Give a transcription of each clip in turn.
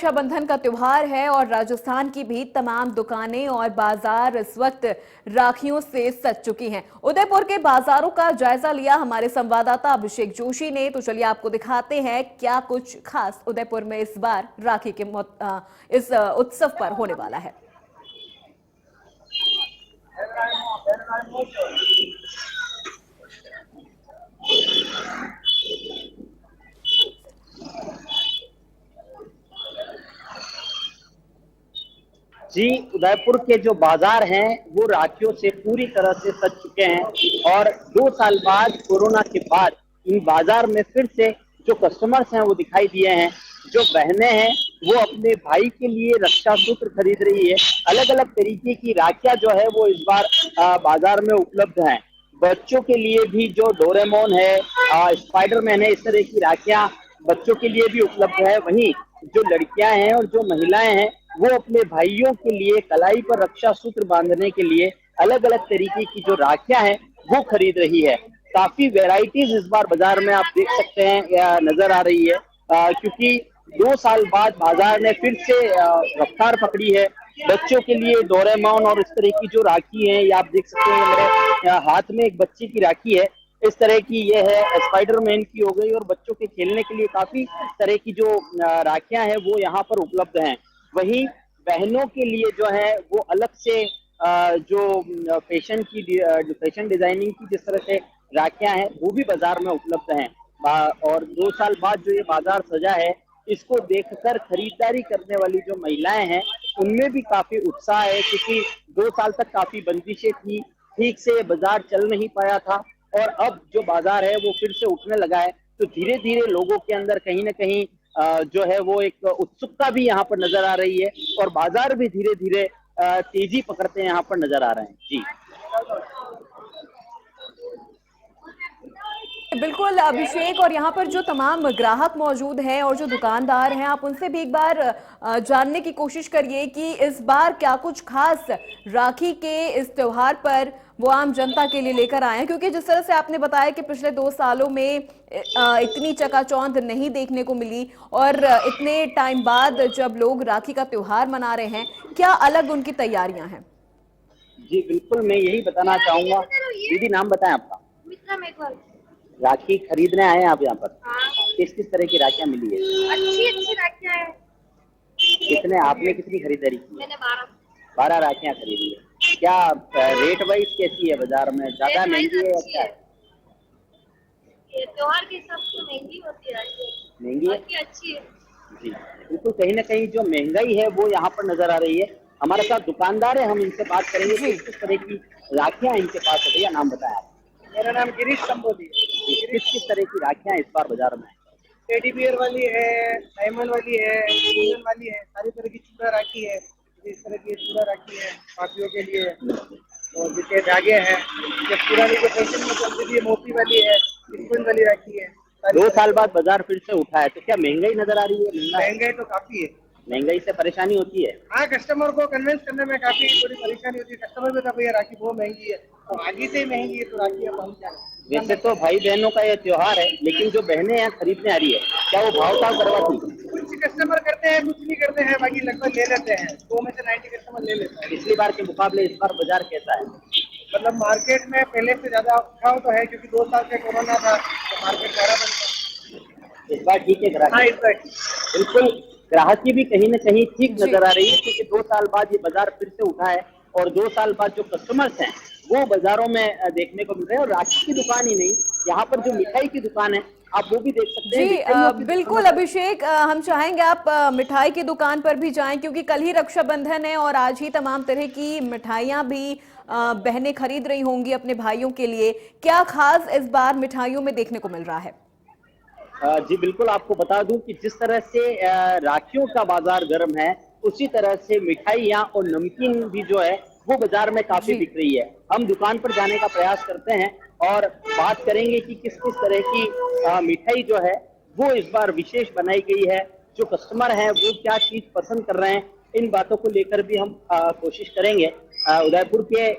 रक्षाबंधन का त्योहार है और राजस्थान की भी तमाम दुकानें और बाजार इस वक्त राखियों से सज चुकी हैं। उदयपुर के बाजारों का जायजा लिया हमारे संवाददाता अभिषेक जोशी ने। तो चलिए आपको दिखाते हैं क्या कुछ खास उदयपुर में इस बार राखी के इस उत्सव पर होने वाला है। जी, उदयपुर के जो बाजार हैं वो राखियों से पूरी तरह से सज चुके हैं और 2 साल बाद कोरोना के बाद इन बाजार में फिर से जो कस्टमर्स हैं वो दिखाई दिए हैं। जो बहनें हैं वो अपने भाई के लिए रक्षा सूत्र खरीद रही है। अलग अलग तरीके की राखियां जो है वो इस बार बाजार में उपलब्ध हैं। बच्चों के लिए भी जो डोरेमोन है, स्पाइडरमैन है, इस तरह की राखियां बच्चों के लिए भी उपलब्ध है। वहीं जो लड़कियां हैं और जो महिलाएं हैं वो अपने भाइयों के लिए कलाई पर रक्षा सूत्र बांधने के लिए अलग अलग तरीके की जो राखियां हैं वो खरीद रही है। काफी वेराइटीज इस बार बाजार में आप देख सकते हैं या नजर आ रही है, क्योंकि 2 साल बाद बाजार ने फिर से रफ्तार पकड़ी है। बच्चों के लिए डोरेमोन और इस तरह की जो राखी है, ये आप देख सकते हैं मेरे हाथ में एक बच्चे की राखी है। इस तरह की ये है, स्पाइडरमैन की हो गई, और बच्चों के खेलने के लिए काफी तरह की जो राखियां हैं वो यहाँ पर उपलब्ध हैं। वहीं बहनों के लिए जो है वो अलग से जो फैशन डिजाइनिंग की जिस तरह से राखियां हैं वो भी बाजार में उपलब्ध हैं। और 2 साल बाद जो ये बाजार सजा है इसको देखकर खरीदारी करने वाली जो महिलाएं हैं उनमें भी काफी उत्साह है, क्योंकि 2 साल तक काफी बंदिशें थी, ठीक से बाजार चल नहीं पाया था और अब जो बाजार है वो फिर से उठने लगा है। तो धीरे धीरे लोगों के अंदर कहीं ना कहीं जो है वो एक उत्सुकता भी यहाँ पर नजर आ रही है और बाजार भी धीरे धीरे तेजी पकड़ते यहाँ पर नजर आ रहे हैं। जी बिल्कुल अभिषेक, और यहाँ पर जो तमाम ग्राहक मौजूद हैं और जो दुकानदार हैं, आप उनसे भी एक बार जानने की कोशिश करिए कि इस बार क्या कुछ खास राखी के इस त्योहार पर वो आम जनता के लिए लेकर आए हैं, क्योंकि जिस तरह से आपने बताया कि पिछले 2 सालों में इतनी चकाचौंध नहीं देखने को मिली और इतने टाइम बाद जब लोग राखी का त्योहार मना रहे हैं, क्या अलग उनकी तैयारियां हैं? जी बिल्कुल, मैं यही बताना चाहूंगा। दीदी, नाम बताएं आपका? राखी खरीदने आए हैं आप यहाँ पर? हाँ। किस किस तरह की राखियाँ मिली है? अच्छी अच्छी राखियाँ हैं। आपने कितनी खरीदारी की? मैंने 12 12 राखियाँ खरीदी है। क्या रेट वाइज कैसी है बाजार में? ज्यादा महंगी है या क्या है? ये त्योहार के हिसाब से महंगी होती है राखी। महंगी है? बाकी अच्छी है। जी बिल्कुल, कहीं ना कहीं जो महंगाई है वो यहाँ पर नजर आ रही है। हमारे साथ दुकानदार है, हम इनसे बात करेंगे कि किस तरह की राखियाँ इनके पास है। भैया, नाम बताएं आप? मेरा नाम गिरीश संबोधी है। किस किस तरह की राखियाँ इस बार बाजार में? टेडी बियर वाली है, डायमंड वाली है, गोल्डन वाली है, सारी तरह की चूड़ा राखी है। इस तरह की चूड़ा राखी है पार्टियों के लिए, और जिसके धागे हैं, जो पुरानी जो फैशन में चलती थी मोती वाली है, रिबन वाली राखी है। 2 साल बाद बाजार फिर से उठा है, तो क्या महंगाई नजर आ रही है? महंगाई तो काफी है। महंगाई से परेशानी होती है? हाँ, कस्टमर को कन्विंस करने में काफी थोड़ी परेशानी होती है। कस्टमर भी था भैया राखी बहुत महंगी है, तो आगे से ही महंगी है, तो राखी अब हम क्या। वैसे तो भाई बहनों का ये त्योहार है, लेकिन जो बहनें यहाँ खरीदने आ रही है क्या वो भाव ताव करवाती? कुछ कस्टमर करते हैं, कुछ नहीं करते हैं, बाकी लगभग ले लेते हैं। 2 में से 90 कस्टमर ले लेते हैं। पिछली बार के मुकाबले इस बार बाजार कैसा है? मतलब मार्केट में पहले से ज्यादा उठाव तो है, क्योंकि 2 साल से कोरोना था तो मार्केट ज्यादा बनता। इस बार ठीक है ग्राहक? हाँ, इस बार बिल्कुल, ग्राहकी भी कहीं न कहीं ठीक नजर आ रही है, क्योंकि 2 साल बाद ये बाजार फिर से उठा है और 2 साल बाद जो कस्टमर्स हैं वो बाजारों में देखने को मिल रहे हैं। और राखी की दुकान ही नहीं, यहाँ पर जो मिठाई की दुकान है आप वो भी देख सकते हैं। जी बिल्कुल अभिषेक, हम चाहेंगे आप मिठाई की दुकान पर भी जाएं, क्योंकि कल ही रक्षाबंधन है और आज ही तमाम तरह की मिठाइयां भी बहनें खरीद रही होंगी अपने भाइयों के लिए। क्या खास इस बार मिठाइयों में देखने को मिल रहा है? जी बिल्कुल, आपको बता दूं कि जिस तरह से राखियों का बाजार गर्म है, उसी तरह से मिठाइयाँ और नमकीन भी जो है वो बाजार में काफी बिक रही है। हम दुकान पर जाने का प्रयास करते हैं और बात करेंगे कि किस किस तरह की मिठाई जो है वो इस बार विशेष बनाई गई है, जो कस्टमर हैं वो क्या चीज पसंद कर रहे हैं, इन बातों को लेकर भी हम कोशिश करेंगे। उदयपुर के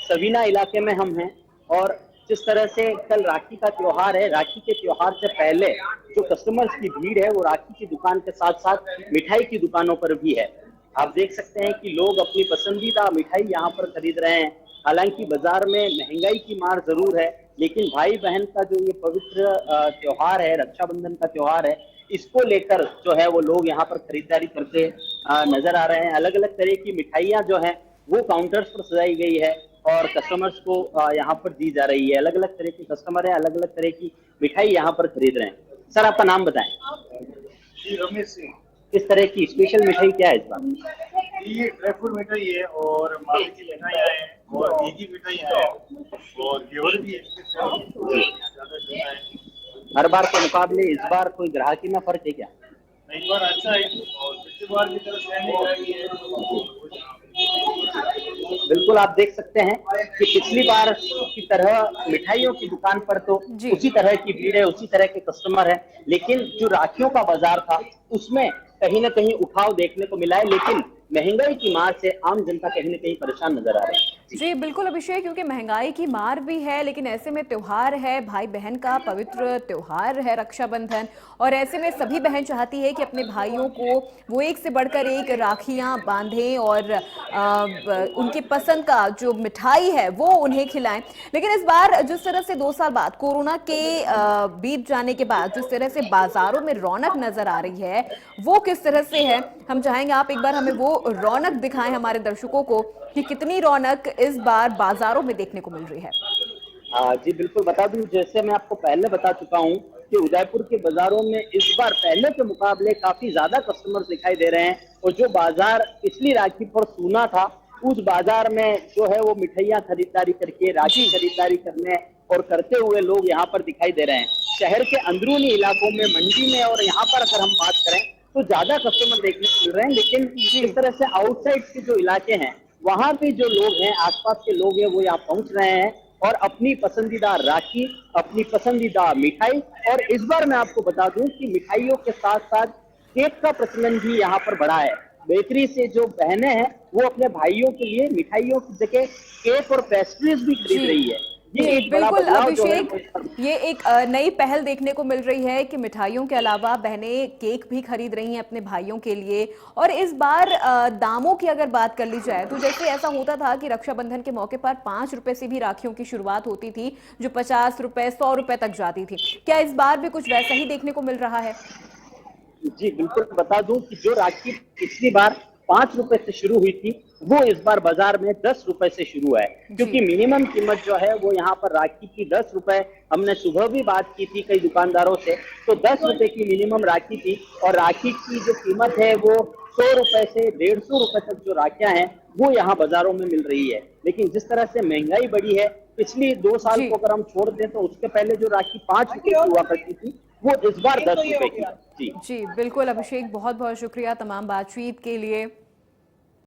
सवीना इलाके में हम हैं और जिस तरह से कल राखी का त्योहार है, राखी के त्योहार से पहले जो कस्टमर्स की भीड़ है वो राखी की दुकान के साथ साथ मिठाई की दुकानों पर भी है। आप देख सकते हैं कि लोग अपनी पसंदीदा मिठाई यहाँ पर खरीद रहे हैं। हालांकि बाजार में महंगाई की मार जरूर है, लेकिन भाई बहन का जो ये पवित्र त्योहार है, रक्षाबंधन का त्योहार है, इसको लेकर जो है वो लोग यहाँ पर खरीदारी करते नजर आ रहे हैं। अलग अलग तरह की मिठाइयाँ जो है वो काउंटर्स पर सजाई गई है और कस्टमर्स को यहाँ पर दी जा रही है। अलग अलग तरह के कस्टमर है, अलग अलग तरह की मिठाई यहाँ पर खरीद रहे हैं। सर, आपका नाम बताएं। जी, रमेश सिंह। किस तरह की स्पेशल मिठाई क्या है इस बार? ये ड्राई फ्रूट मिठाई है और मावे की मिठाइयाँ हैं और घी की मिठाइयाँ हैं और घेवर भी है। हर बार के मुकाबले इस बार कोई ग्राहकी में फर्क है क्या? इस बार अच्छा है और पिछली बार की तरह सहने लगी है। बिल्कुल, आप देख सकते हैं कि पिछली बार की तरह मिठाइयों की दुकान पर तो उसी तरह की भीड़ है, उसी तरह के कस्टमर है, लेकिन जो राखियों का बाजार था उसमें कहीं ना कहीं उठाव देखने को मिला है। लेकिन महंगाई की मार से आम जनता कहीं ना कहीं परेशान नजर आ रही है। जी बिल्कुल अभिषेक, क्योंकि महंगाई की मार भी है, लेकिन ऐसे में त्योहार है, भाई बहन का पवित्र त्योहार है रक्षाबंधन, और ऐसे में सभी बहन चाहती है कि अपने भाइयों को वो एक से बढ़कर एक राखियां बांधें और उनकी पसंद का जो मिठाई है वो उन्हें खिलाएं। लेकिन इस बार जिस तरह से 2 साल बाद कोरोना के बीत जाने के बाद जिस तरह से बाजारों में रौनक नजर आ रही है वो किस तरह से है, हम चाहेंगे आप एक बार हमें वो रौनक दिखाएं हमारे दर्शकों को कि कितनी रौनक इस बार बाजारों में देखने को मिल रही है। जी बिल्कुल, बता दूं, जैसे मैं आपको पहले बता चुका हूं कि उदयपुर के बाजारों में इस बार पहले के मुकाबले काफी ज्यादा कस्टमर दिखाई दे रहे हैं और जो बाजार पिछली राखी पर सूना था उस बाजार में जो है वो मिठाइयां खरीदारी करके राखी खरीदारी करने और करते हुए लोग यहाँ पर दिखाई दे रहे हैं। शहर के अंदरूनी इलाकों में, मंडी में और यहाँ पर अगर हम बात करें तो ज्यादा कस्टमर देखने को मिल रहे हैं, लेकिन इस तरह से आउटसाइड के जो इलाके हैं वहां पे जो लोग हैं, आसपास के लोग हैं, वो यहाँ पहुंच रहे हैं और अपनी पसंदीदा राखी, अपनी पसंदीदा मिठाई, और इस बार मैं आपको बता दूं कि मिठाइयों के साथ साथ केक का प्रचलन भी यहाँ पर बढ़ा है। बेकरी से जो बहनें हैं वो अपने भाइयों के लिए मिठाइयों की जगह केक और पेस्ट्रीज भी खरीद रही है। ये एक बड़ा बिल्कुल बदलाव जो है अभिषेक, ये एक नई पहल देखने को मिल रही है कि मिठाइयों के अलावा बहनें केक भी खरीद रही हैं अपने भाइयों के लिए। और इस बार दामों की अगर बात कर ली जाए तो जैसे ऐसा होता था कि रक्षाबंधन के मौके पर 5 रुपए से भी राखियों की शुरुआत होती थी जो 50 रुपए 100 रुपए तक जाती थी, क्या इस बार भी कुछ वैसा ही देखने को मिल रहा है? जी बिल्कुल, बता दूं कि जो राखी पिछली बार 5 रुपए से शुरू हुई थी वो इस बार बाजार में 10 रुपए से शुरू है, क्योंकि मिनिमम कीमत जो है वो यहाँ पर राखी की 10 रुपए, हमने सुबह भी बात की थी कई दुकानदारों से, तो 10 रुपए की मिनिमम राखी थी और राखी की जो कीमत है वो 100 रुपए से 150 रुपए तक जो राखियां हैं वो यहाँ बाजारों में मिल रही है। लेकिन जिस तरह से महंगाई बढ़ी है, पिछली 2 साल को अगर हम छोड़ दें तो उसके पहले जो राखी 5 रुपए की हुआ करती थी वो इस बार 10 रुपए की। जी बिल्कुल अभिषेक, बहुत बहुत शुक्रिया तमाम बातचीत के लिए।